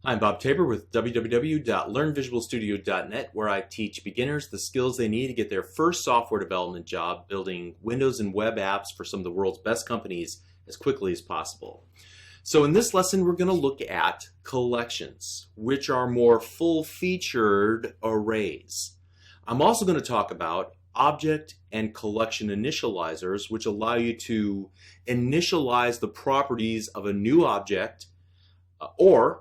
Hi, I'm Bob Tabor with www.learnvisualstudio.net, where I teach beginners the skills they need to get their first software development job building Windows and web apps for some of the world's best companies as quickly as possible. So in this lesson, we're going to look at collections, which are more full-featured arrays. I'm also going to talk about object and collection initializers, which allow you to initialize the properties of a new object or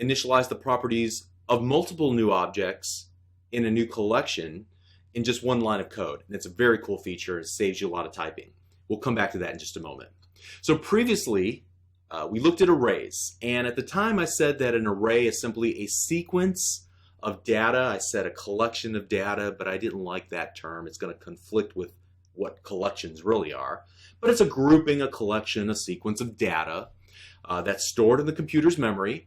initialize the properties of multiple new objects in a new collection in just one line of code. And it's a very cool feature. It saves you a lot of typing. We'll come back to that in just a moment. So previously, we looked at arrays. And at the time, I said that an array is simply a sequence of data. I said a collection of data, but I didn't like that term. It's going to conflict with what collections really are. But it's a grouping, a collection, a sequence of data that's stored in the computer's memory.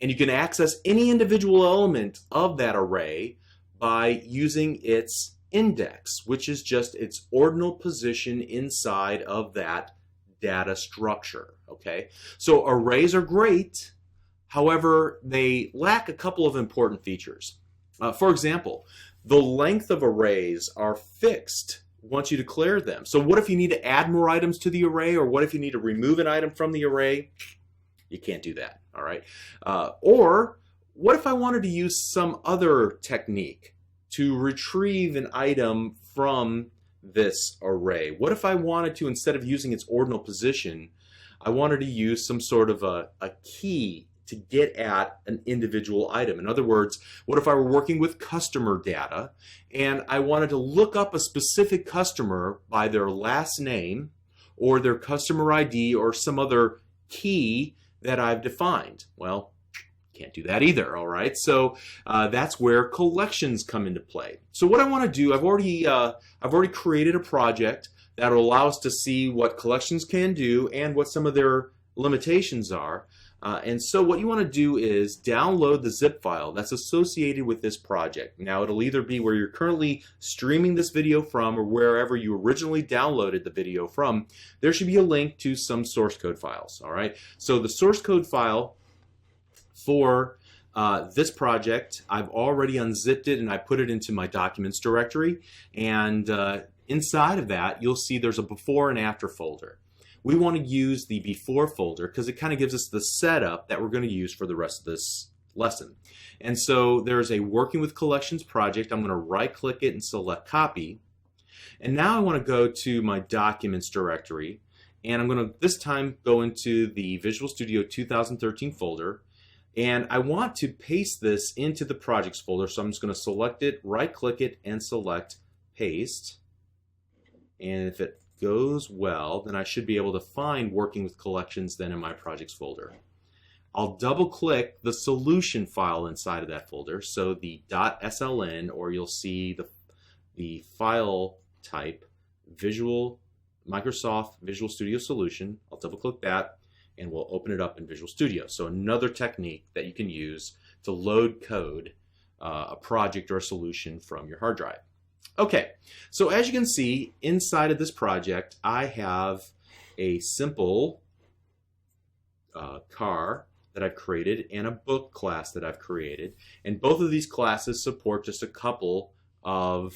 And you can access any individual element of that array by using its index, which is just its ordinal position inside of that data structure. Okay, so arrays are great. However, they lack a couple of important features. For example, the length of arrays are fixed once you declare them. So what if you need to add more items to the array, or what if you need to remove an item from the array? You can't do that, all right? Or what if I wanted to use some other technique to retrieve an item from this array? What if I wanted to, instead of using its ordinal position, I wanted to use some sort of a key to get at an individual item? In other words, what if I were working with customer data and I wanted to look up a specific customer by their last name or their customer ID or some other key that I've defined? Well, can't do that either, all right? So that's where collections come into play. So what I want to do, I've already created a project that will allow us to see what collections can do and what some of their limitations are. And so what you want to do is download the zip file that's associated with this project. Now it'll either be where you're currently streaming this video from or wherever you originally downloaded the video from. There should be a link to some source code files. All right. So the source code file for this project, I've already unzipped it and I put it into my documents directory. And inside of that, you'll see there's a before and after folder. We want to use the before folder because it kind of gives us the setup that we're going to use for the rest of this lesson. And so there's a working with collections project. I'm going to right click it and select copy. And now I want to go to my documents directory, and I'm going to this time go into the Visual Studio 2013 folder, and I want to paste this into the projects folder. So I'm just going to select it, right click it, and select paste. And if it goes well, then I should be able to find working with collections then in my projects folder. I'll double click the solution file inside of that folder, so the .sln, or you'll see the file type Microsoft Visual Studio Solution. I'll double click that and we'll open it up in Visual Studio. So another technique that you can use to load code a project or a solution from your hard drive. Okay, so as you can see, inside of this project, I have a simple car that I've created and a book class that I've created. And both of these classes support just a couple of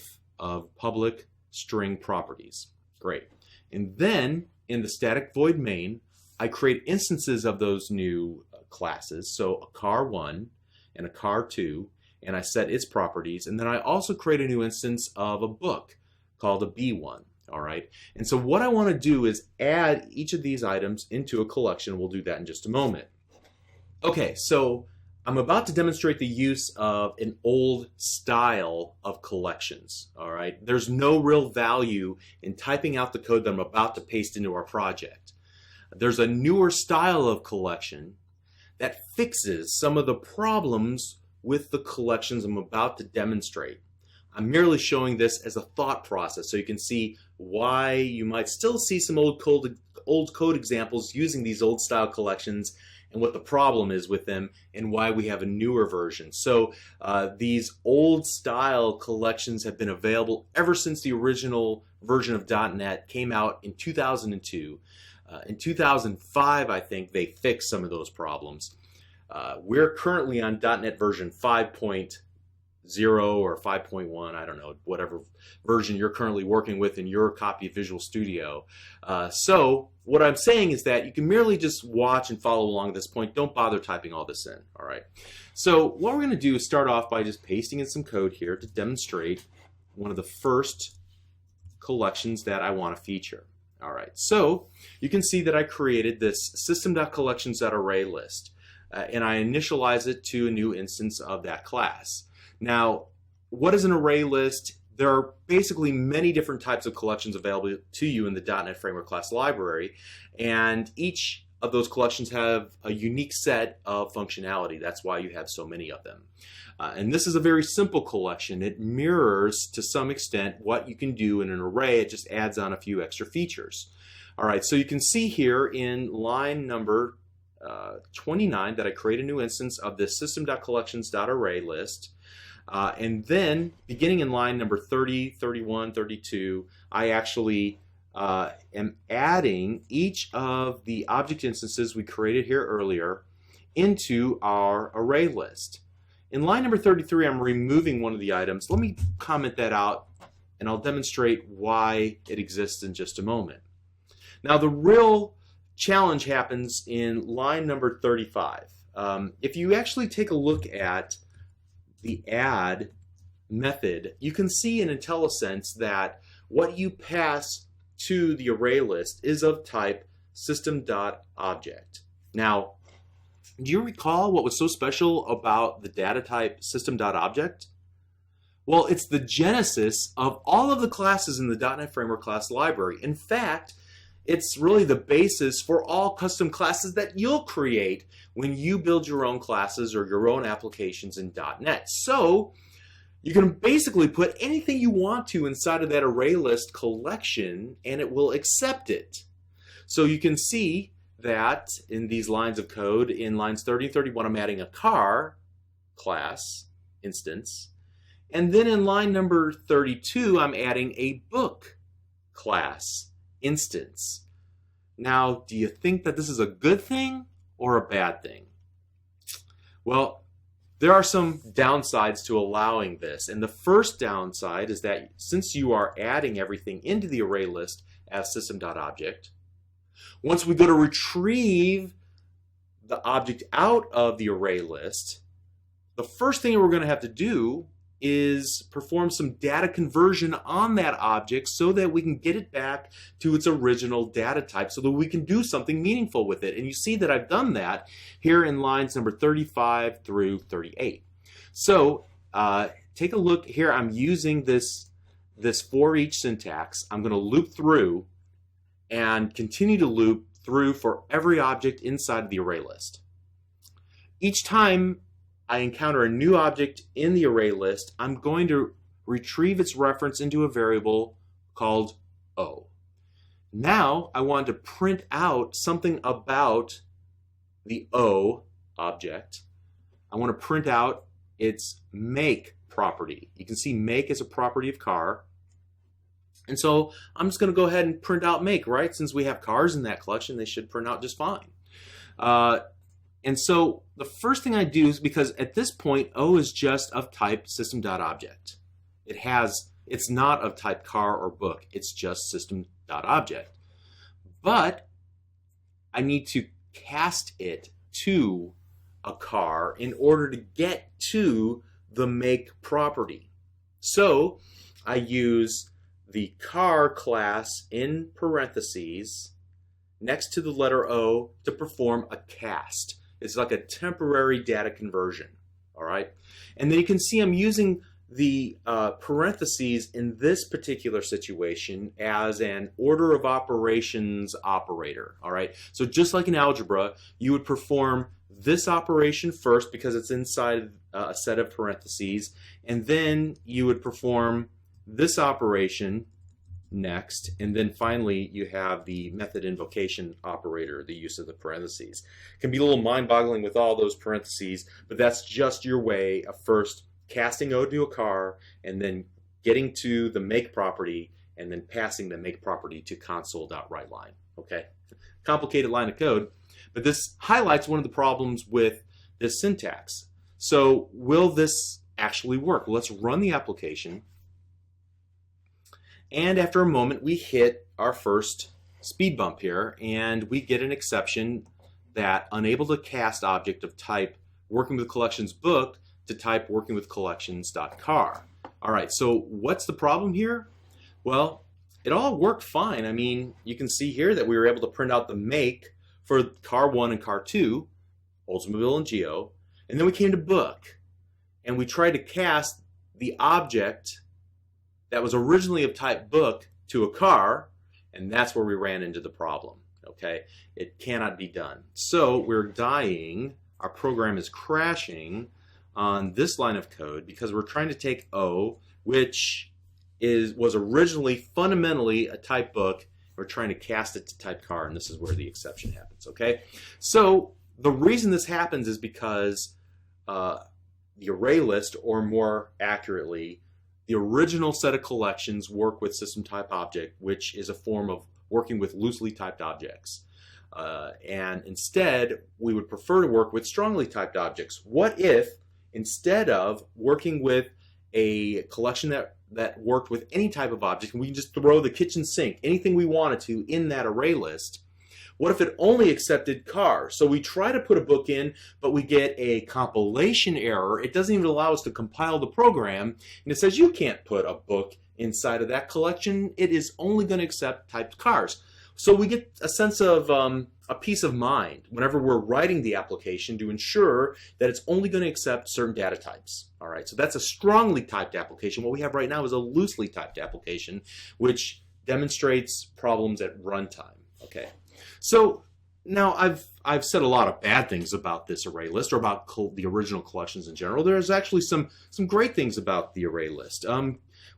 public string properties. Great. And then in the static void main, I create instances of those new classes. So a car1 and a car2. And I set its properties, and then I also create a new instance of a book called a B1. All right, and so what I want to do is add each of these items into a collection. We'll do that in just a moment. Okay, so I'm about to demonstrate the use of an old style of collections. All right, there's no real value in typing out the code that I'm about to paste into our project. There's a newer style of collection that fixes some of the problems with the collections I'm about to demonstrate. I'm merely showing this as a thought process so you can see why you might still see some old code examples using these old style collections and what the problem is with them and why we have a newer version. So these old style collections have been available ever since the original version of .NET came out in 2002. In 2005, I think, they fixed some of those problems. We're currently on .NET version 5.0 or 5.1, I don't know, whatever version you're currently working with in your copy of Visual Studio. So what I'm saying is that you can merely just watch and follow along at this point. Don't bother typing all this in, all right? So what we're going to do is start off by just pasting in some code here to demonstrate one of the first collections that I want to feature. All right, so you can see that I created this system.collections.ArrayList, and I initialize it to a new instance of that class. Now, what is an array list? There are basically many different types of collections available to you in the .NET Framework class library, and each of those collections have a unique set of functionality. That's why you have so many of them. And this is a very simple collection. It mirrors, to some extent, what you can do in an array. It just adds on a few extra features. All right, so you can see here in line number 29 that I create a new instance of this system.collections.ArrayList. And then, beginning in line number 30, 31, 32, I actually am adding each of the object instances we created here earlier into our array list. In line number 33, I'm removing one of the items. Let me comment that out, and I'll demonstrate why it exists in just a moment. Now, the real challenge happens in line number 35. If you actually take a look at the add method, you can see in IntelliSense that what you pass to the array list is of type system.object. Now, do you recall what was so special about the data type system.object? Well, it's the genesis of all of the classes in the .NET Framework class library. In fact, it's really the basis for all custom classes that you'll create when you build your own classes or your own applications in .NET. So you can basically put anything you want to inside of that array list collection, and it will accept it. So you can see that in these lines of code, in lines 30 and 31, I'm adding a car class instance. And then in line number 32, I'm adding a book class instance. Now, do you think that this is a good thing or a bad thing? Well, there are some downsides to allowing this. And the first downside is that since you are adding everything into the array list as system.object, once we go to retrieve the object out of the array list, the first thing we're going to have to do is perform some data conversion on that object so that we can get it back to its original data type so that we can do something meaningful with it. And you see that I've done that here in lines number 35 through 38. So take a look here. I'm using this for each syntax. I'm going to loop through and continue to loop through for every object inside of the array list. Each time I encounter a new object in the array list, I'm going to retrieve its reference into a variable called O. Now I want to print out something about the O object. I want to print out its make property. You can see make is a property of car. And so I'm just going to go ahead and print out make, right? Since we have cars in that collection, they should print out just fine. And so the first thing I do is, because at this point, O is just of type system.object. It's not of type car or book. It's just system.object. But I need to cast it to a car in order to get to the make property. So I use the car class in parentheses next to the letter O to perform a cast. It's like a temporary data conversion, all right? And then you can see I'm using the parentheses in this particular situation as an order of operations operator, all right? So just like in algebra, you would perform this operation first because it's inside a set of parentheses, and then you would perform this operation next, and then finally you have the method invocation operator, the use of the parentheses. It can be a little mind-boggling with all those parentheses, but that's just your way of first casting O to a car, and then getting to the make property, and then passing the make property to console.writeLine. Okay? Complicated line of code, but this highlights one of the problems with this syntax. So will this actually work? Well, let's run the application. And after a moment, we hit our first speed bump here, and we get an exception that unable to cast object of type working with collections book to type working with collections.car. All right, so what's the problem here? Well, it all worked fine. I mean, you can see here that we were able to print out the make for car 1 and car 2, Oldsmobile and Geo, and then we came to book, and we tried to cast the object that was originally of type book to a car, and that's where we ran into the problem. Okay, it cannot be done. So we're dying, our program is crashing on this line of code because we're trying to take O, which was originally fundamentally a type book. We're trying to cast it to type car, and this is where the exception happens. Okay, so the reason this happens is because the array list, or more accurately, the original set of collections work with system type object, which is a form of working with loosely typed objects. And instead, we would prefer to work with strongly typed objects. What if, instead of working with a collection that worked with any type of object, and we can just throw the kitchen sink, anything we wanted to, in that array list, what if it only accepted car? So we try to put a book in, but we get a compilation error. It doesn't even allow us to compile the program, and it says you can't put a book inside of that collection. It is only going to accept typed cars. So we get a sense of a peace of mind whenever we're writing the application to ensure that it's only going to accept certain data types. All right, so that's a strongly typed application. What we have right now is a loosely typed application, which demonstrates problems at runtime. Okay, so now I've said a lot of bad things about this array list, or about the original collections in general. There's actually some great things about the array list.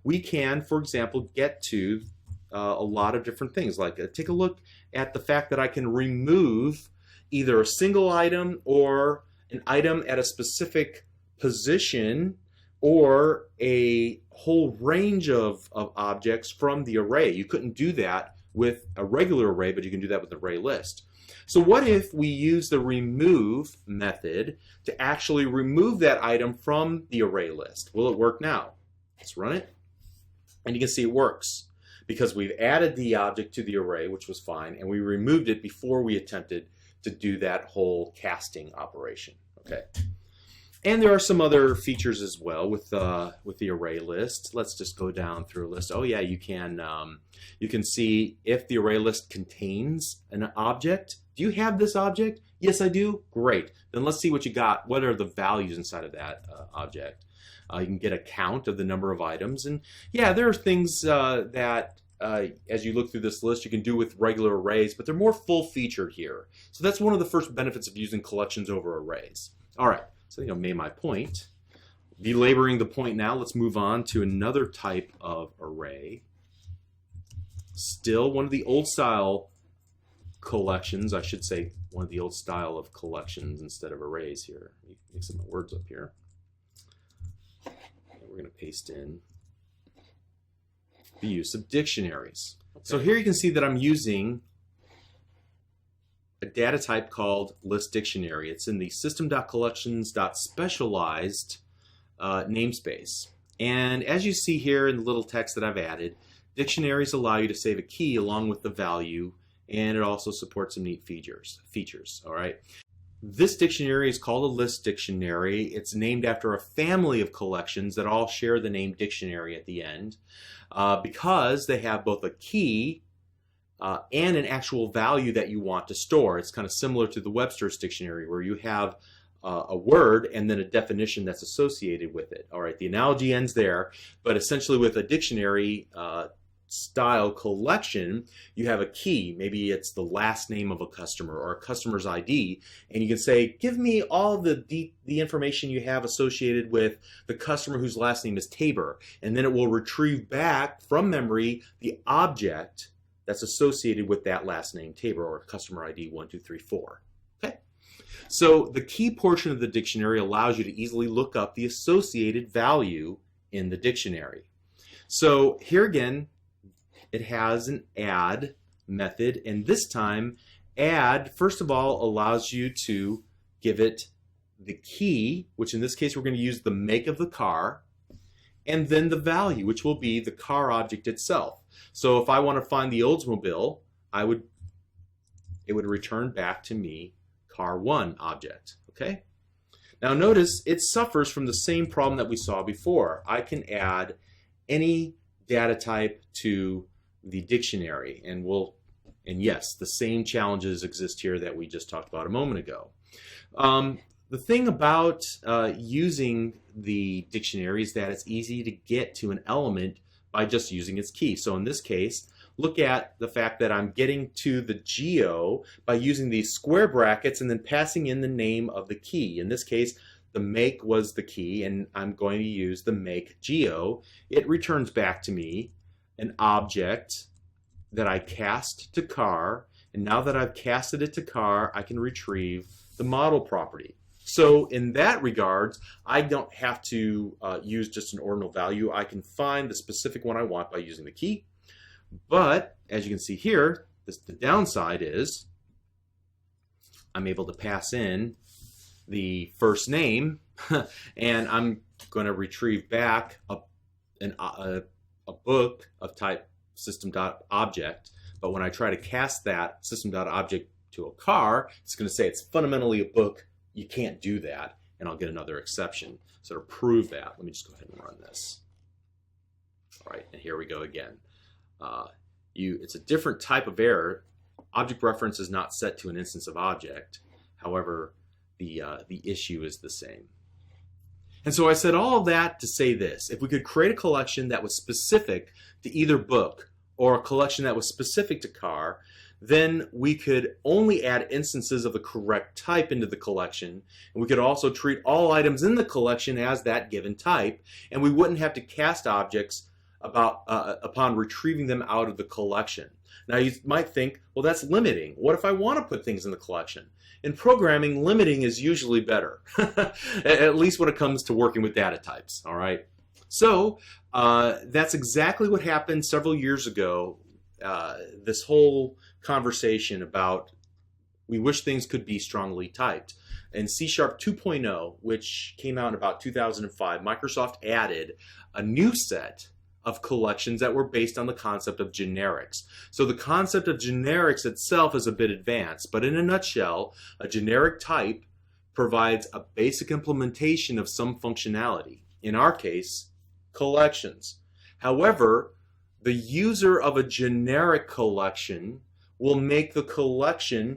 We can, for example, get to a lot of different things. Like take a look at the fact that I can remove either a single item or an item at a specific position, or a whole range of objects from the array. You couldn't do that with a regular array, but you can do that with an array list. So what if we use the remove method to actually remove that item from the array list? Will it work now? Let's run it. And you can see it works because we've added the object to the array, which was fine, and we removed it before we attempted to do that whole casting operation. Okay. And there are some other features as well with the array list. Let's just go down through a list. Oh yeah, you can see if the array list contains an object. Do you have this object? Yes, I do. Great. Then let's see what you got. What are the values inside of that object? You can get a count of the number of items, and yeah, there are things that as you look through this list you can do with regular arrays, but they're more full-featured here. So that's one of the first benefits of using collections over arrays. All right. So I made my point. Belaboring the point now, let's move on to another type of array. Still one of the old style collections, I should say one of the old style of collections instead of arrays here. Mixing my words up here. And we're going to paste in the use of dictionaries. Okay. So here you can see that I'm using a data type called list dictionary. It's in the system.collections.specialized namespace. And as you see here in the little text that I've added, dictionaries allow you to save a key along with the value, and it also supports some neat features. All right. This dictionary is called a list dictionary. It's named after a family of collections that all share the name dictionary at the end because they have both a key and an actual value that you want to store. It's kind of similar to the Webster's dictionary, where you have a word and then a definition that's associated with it. All right, the analogy ends there, but essentially with a dictionary style collection, you have a key. Maybe it's the last name of a customer or a customer's ID, and you can say, give me all the information you have associated with the customer whose last name is Tabor, and then it will retrieve back from memory the object that's associated with that last name, Tabor, or customer ID 1234. Okay? So the key portion of the dictionary allows you to easily look up the associated value in the dictionary. So here again, it has an add method, and this time add, first of all, allows you to give it the key, which in this case we're going to use the make of the car, and then the value, which will be the car object itself. So if I want to find the Oldsmobile, it would return back to me car1 object. Okay? Now notice it suffers from the same problem that we saw before. I can add any data type to the dictionary, and yes, the same challenges exist here that we just talked about a moment ago. The thing about using the dictionary is that it's easy to get to an element by just using its key. So in this case, look at the fact that I'm getting to the geo by using these square brackets and then passing in the name of the key. In this case, the make was the key, and I'm going to use the make geo. It returns back to me an object that I cast to car, and now that I've casted it to car, I can retrieve the model property. So in that regards, I don't have to use just an ordinal value. I can find the specific one I want by using the key. But as you can see here, the downside is I'm able to pass in the first name, and I'm going to retrieve back a book of type system.object. But when I try to cast that system.object to a car, it's going to say it's fundamentally a book. You can't do that, and I'll get another exception. So to prove that, let me just go ahead and run this. All right, and here we go again. It's a different type of error. Object reference is not set to an instance of object. However, the issue is the same. And so I said all of that to say this. If we could create a collection that was specific to either book or a collection that was specific to car, then we could only add instances of the correct type into the collection, and we could also treat all items in the collection as that given type, and we wouldn't have to cast objects upon retrieving them out of the collection. Now you might think, well, that's limiting. What if I want to put things in the collection? In programming, limiting is usually better, at least when it comes to working with data types. All right. So that's exactly what happened several years ago. This whole conversation about we wish things could be strongly typed. In C# 2.0, which came out in about 2005, Microsoft added a new set of collections that were based on the concept of generics. So the concept of generics itself is a bit advanced, but in a nutshell, a generic type provides a basic implementation of some functionality. In our case, collections. However, the user of a generic collection will make the collection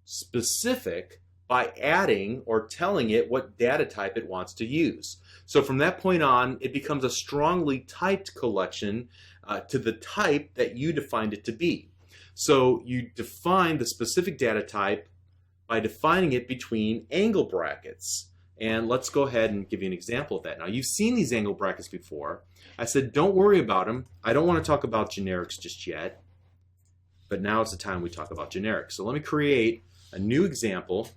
specific by adding or telling it what data type it wants to use. So from that point on, it becomes a strongly typed collection to the type that you defined it to be. So you define the specific data type by defining it between angle brackets. And let's go ahead and give you an example of that. Now, you've seen these angle brackets before. I said, don't worry about them. I don't want to talk about generics just yet. But now it's the time we talk about generics. So let me create a new example,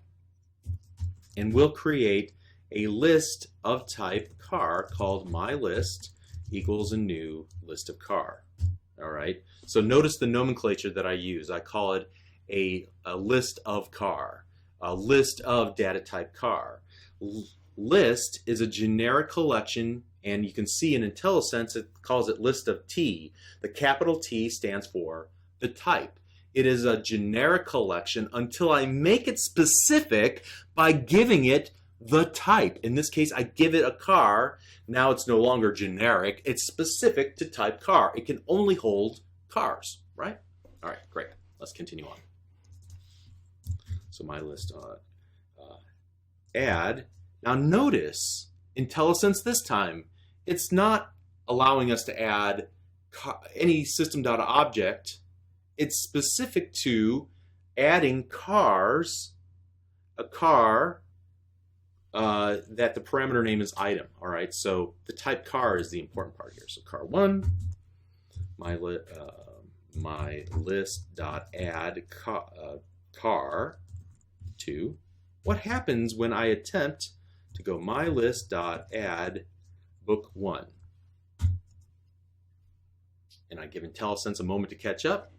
and we'll create a list of type car called myList equals a new list of car. All right. So notice the nomenclature that I use. I call it a list of car, a list of data type car. List is a generic collection, and you can see in IntelliSense it calls it list of T. The capital T stands for the type. It is a generic collection until I make it specific by giving it the type. In this case, I give it a car. Now it's no longer generic. It's specific to type car. It can only hold cars, right? All right, great. Let's continue on. So myList add. Now notice IntelliSense this time, it's not allowing us to add any system.object. It's specific to adding cars, a car that the parameter name is item. All right, so the type car is the important part here. So car1, myList.add car2. What happens when I attempt to go myList.add book1? And I give IntelliSense a moment to catch up.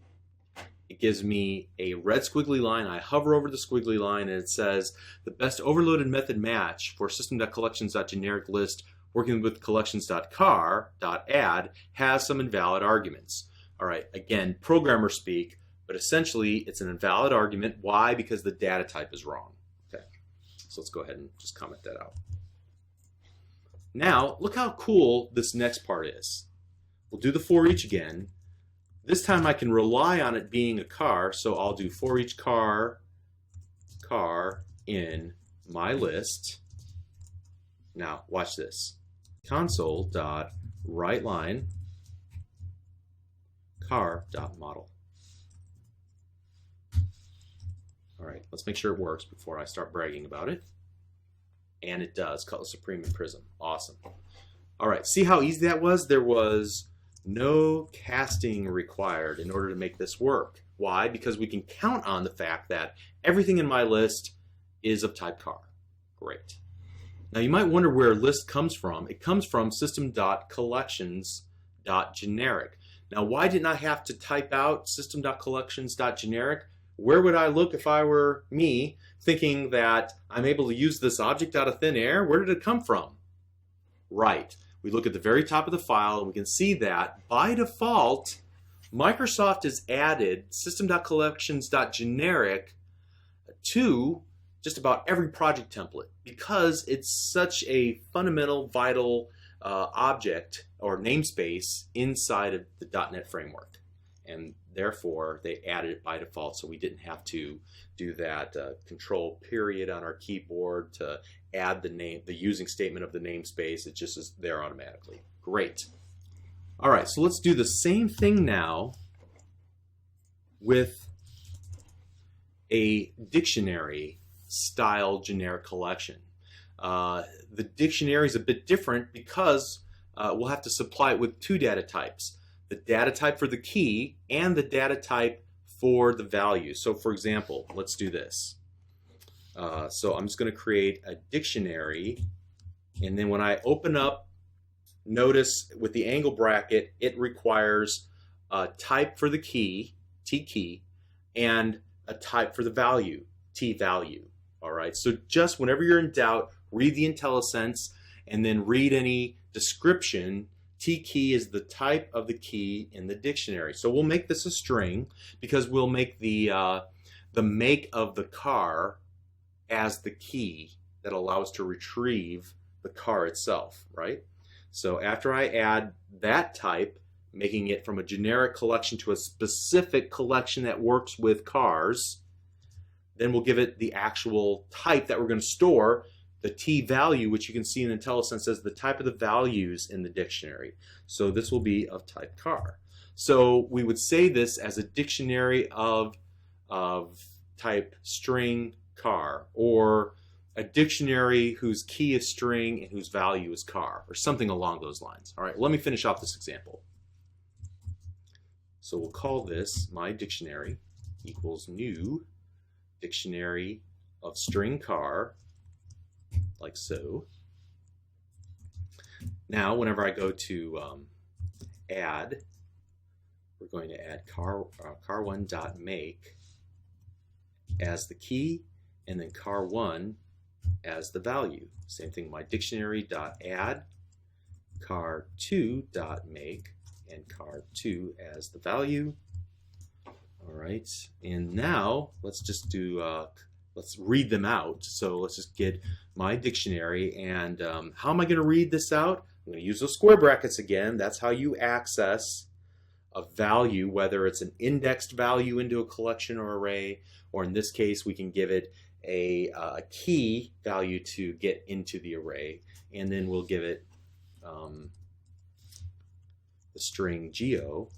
it gives me a red squiggly line. I hover over the squiggly line and it says the best overloaded method match for system.collections.generic list working with collections.car.add has some invalid arguments. All right, again, programmer speak, but essentially it's an invalid argument. Why? Because the data type is wrong. Okay, so let's go ahead and just comment that out. Now, look how cool this next part is. We'll do the for each again. This time I can rely on it being a car, so I'll do for each car in my list. Now, watch this. Console.writeLine car.model. All right, let's make sure it works before I start bragging about it. And it does. Cutlass Supreme and Prism. Awesome. All right, see how easy that was? There was no casting required in order to make this work. Why? Because we can count on the fact that everything in my list is of type car. Great. Now you might wonder where list comes from. It comes from system.collections.generic. Now why didn't I have to type out system.collections.generic? Where would I look if I were me, thinking that I'm able to use this object out of thin air? Where did it come from? Right. We look at the very top of the file and we can see that by default, Microsoft has added system.collections.generic to just about every project template because it's such a fundamental, vital object or namespace inside of the .NET framework. And therefore, they added it by default, so we didn't have to do that control period on our keyboard to add the using statement of the namespace. It just is there automatically. Great. All right, so let's do the same thing now with a dictionary style generic collection. The dictionary is a bit different because we'll have to supply it with two data types. The data type for the key and the data type for the value. So for example, let's do this. So I'm just going to create a dictionary, and then when I open up, notice with the angle bracket, it requires a type for the key, T key, and a type for the value, T value. All right, so just whenever you're in doubt, read the IntelliSense and then read any description. T key is the type of the key in the dictionary. So we'll make this a string because we'll make the make of the car as the key that allows to retrieve the car itself, right? So after I add that type, making it from a generic collection to a specific collection that works with cars, then we'll give it the actual type that we're going to store, the T value, which you can see in IntelliSense as the type of the values in the dictionary. So this will be of type car. So we would say this as a dictionary of type string car, or a dictionary whose key is string and whose value is car, or something along those lines. All right, let me finish off this example. So we'll call this my dictionary equals new dictionary of string car, like so. Now, whenever I go to add, we're going to add car1.make as the key, and then car1 as the value. Same thing, my dictionary.add car2.make and car2 as the value. All right, and now let's just do let's read them out. So let's just get my dictionary, and how am I going to read this out? I'm going to use those square brackets again. That's how you access a value, whether it's an indexed value into a collection or array, or in this case, we can give it a key value to get into the array, and then we'll give it the string geo,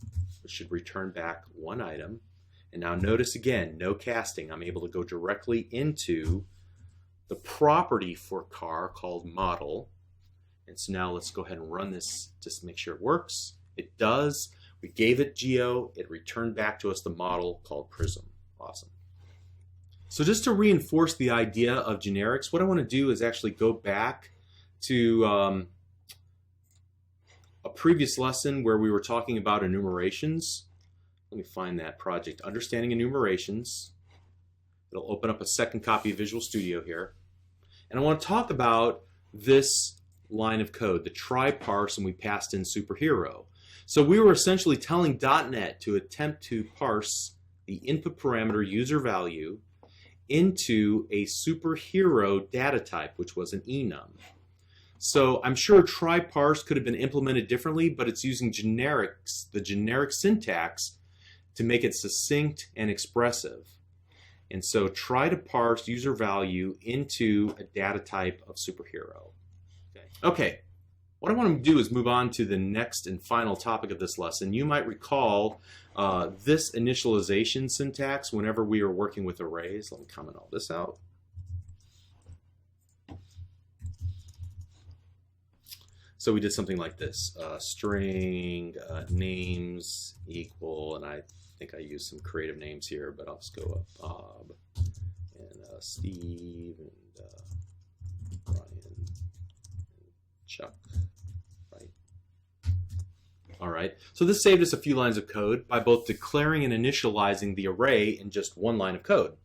which should return back one item. And now notice again, no casting. I'm able to go directly into the property for car called model. And so now let's go ahead and run this just to make sure it works. It does. We gave it geo. It returned back to us the model called Prism. Awesome. So just to reinforce the idea of generics, what I want to do is actually go back to a previous lesson where we were talking about enumerations. let me find that project, Understanding Enumerations. It'll open up a second copy of Visual Studio here. And I want to talk about this line of code, the try parse, and we passed in superhero. So we were essentially telling .NET to attempt to parse the input parameter user value into a superhero data type, which was an enum. So I'm sure try parse could have been implemented differently, but it's using generics, the generic syntax, to make it succinct and expressive. And so try to parse user value into a data type of superhero. Okay, what I want to do is move on to the next and final topic of this lesson. You might recall this initialization syntax whenever we were working with arrays. Let me comment all this out. So we did something like this, string names equal, and I think I used some creative names here, but I'll just go up Bob and Steve and Brian and Chuck, right? All right, so this saved us a few lines of code by both declaring and initializing the array in just one line of code.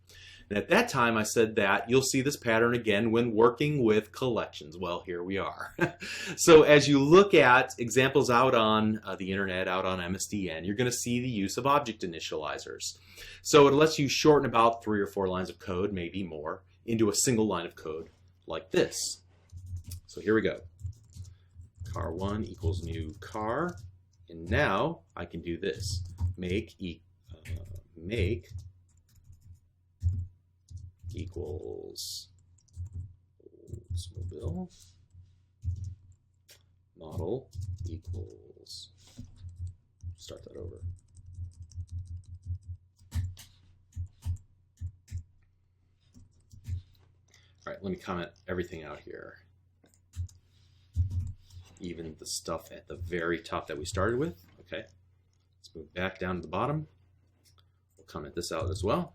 And at that time, I said that you'll see this pattern again when working with collections. Well, here we are. So as you look at examples out on the internet, out on MSDN, you're going to see the use of object initializers. So it lets you shorten about 3 or 4 lines of code, maybe more, into a single line of code like this. So here we go. Car1 equals new car. And now I can do this. Make equals Oldsmobile, model equals, start that over. All right, let me comment everything out here. Even the stuff at the very top that we started with. Okay, let's move back down to the bottom. We'll comment this out as well.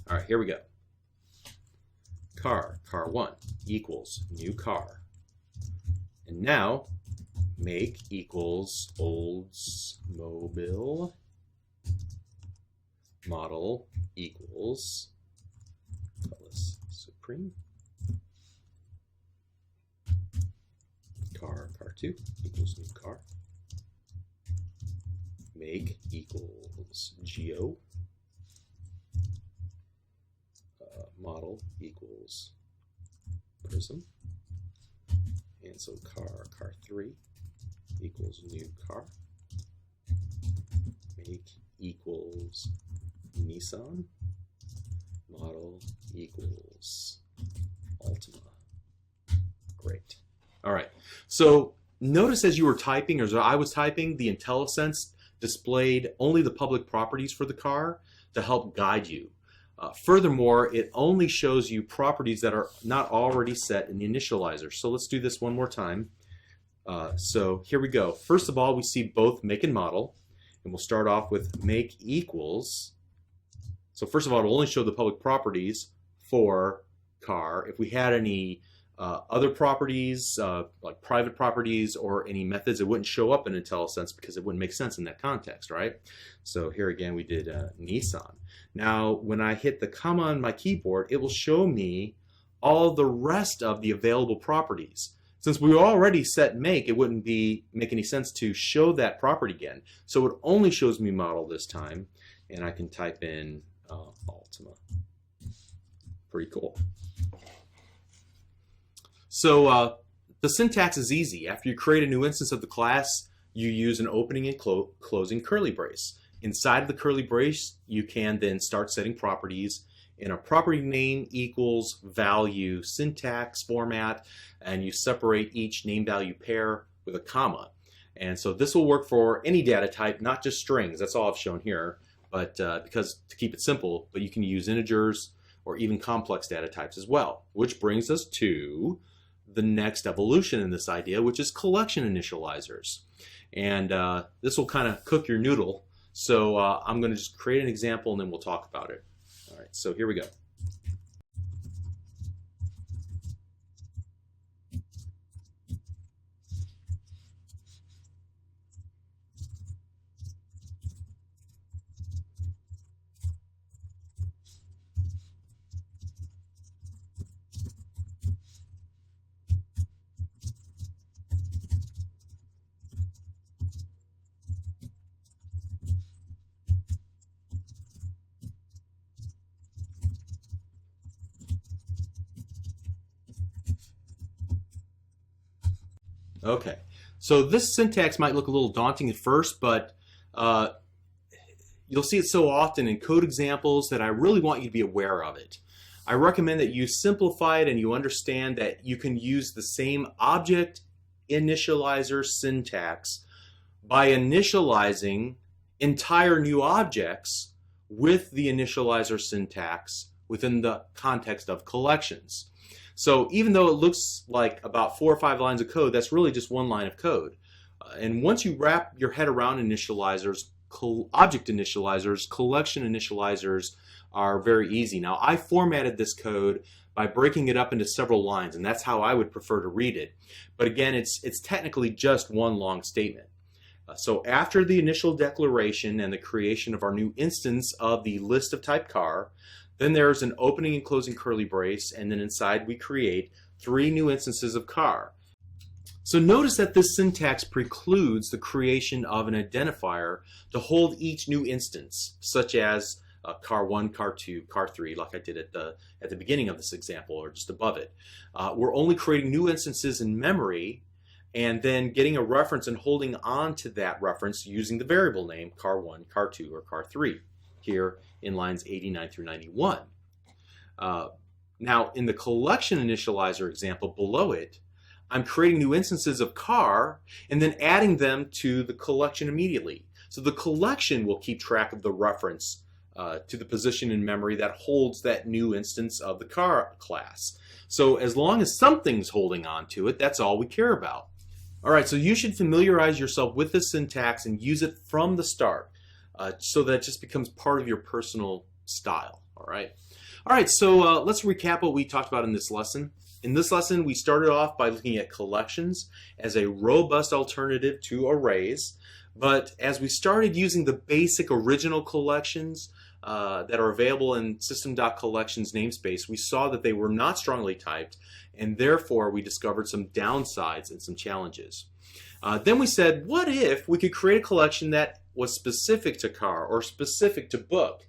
All right, here we go. Car1 equals new car. And now make equals Oldsmobile, model equals, call this Supreme, car2 equals new car, make equals Geo, model equals Prism, and so car3 equals new car, make equals Nissan, model equals Altima. Great. All right. So notice as you were typing, or as I was typing, the IntelliSense displayed only the public properties for the car to help guide you. Furthermore, it only shows you properties that are not already set in the initializer. So let's do this one more time. So here we go. First of all, we see both make and model. And we'll start off with make equals. So first of all, it'll only show the public properties for car. If we had any other properties, like private properties or any methods, it wouldn't show up in IntelliSense because it wouldn't make sense in that context, right? So here again, we did Nissan. Now, when I hit the comma on my keyboard, it will show me all the rest of the available properties. Since we already set make, it wouldn't make any sense to show that property again. So it only shows me model this time, and I can type in Altima. Pretty cool. So the syntax is easy. After you create a new instance of the class, you use an opening and closing curly brace. Inside of the curly brace, you can then start setting properties in a property name equals value syntax format, and you separate each name value pair with a comma. And so this will work for any data type, not just strings. That's all I've shown here, but because to keep it simple, but you can use integers or even complex data types as well, which brings us to the next evolution in this idea, which is collection initializers. And this will kind of cook your noodle. So I'm going to just create an example and then we'll talk about it. All right, so here we go. Okay, so this syntax might look a little daunting at first, but you'll see it so often in code examples that I really want you to be aware of it. I recommend that you simplify it and you understand that you can use the same object initializer syntax by initializing entire new objects with the initializer syntax within the context of collections. So even though it looks like about 4 or 5 lines of code, that's really just one line of code. And once you wrap your head around initializers, object initializers, collection initializers are very easy. Now, I formatted this code by breaking it up into several lines, and that's how I would prefer to read it. But again, it's technically just one long statement. So after the initial declaration and the creation of our new instance of the list of type car, then there's an opening and closing curly brace, and then inside we create 3 new instances of car. So notice that this syntax precludes the creation of an identifier to hold each new instance, such as car 1, car 2, car 3, like I did at the beginning of this example, or just above it. We're only creating new instances in memory and then getting a reference and holding on to that reference using the variable name car 1, car 2, or car 3 here in lines 89 through 91. Now, in the collection initializer example below it, I'm creating new instances of car and then adding them to the collection immediately. So the collection will keep track of the reference to the position in memory that holds that new instance of the car class. So as long as something's holding on to it, that's all we care about. All right, so you should familiarize yourself with this syntax and use it from the start so that it just becomes part of your personal style. All right, so let's recap what we talked about in this lesson. In this lesson, we started off by looking at collections as a robust alternative to arrays. But as we started using the basic original collections that are available in system.collections namespace, we saw that they were not strongly typed, and therefore we discovered some downsides and some challenges. Then we said, what if we could create a collection that was specific to car or specific to book?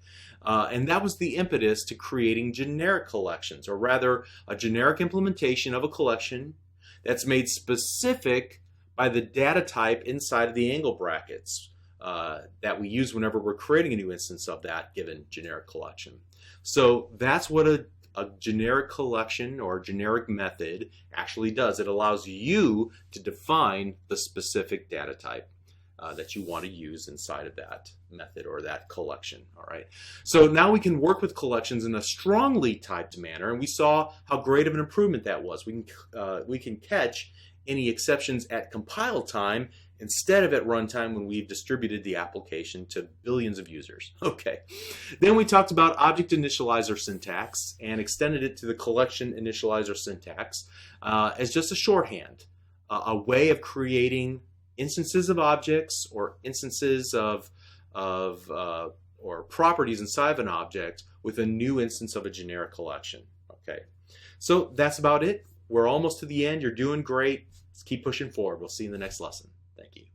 And that was the impetus to creating generic collections, or rather a generic implementation of a collection that's made specific by the data type inside of the angle brackets that we use whenever we're creating a new instance of that given generic collection. So that's what a generic collection or generic method actually does. It allows you to define the specific data type that you want to use inside of that method or that collection. All right. So now we can work with collections in a strongly typed manner, and we saw how great of an improvement that was. We can catch any exceptions at compile time instead of at runtime when we've distributed the application to billions of users. Okay. Then we talked about object initializer syntax and extended it to the collection initializer syntax as just a shorthand, a way of creating instances of objects or instances of or properties inside of an object with a new instance of a generic collection. Okay, so that's about it. We're almost to the end. You're doing great. Let's keep pushing forward. We'll see you in the next lesson. Thank you.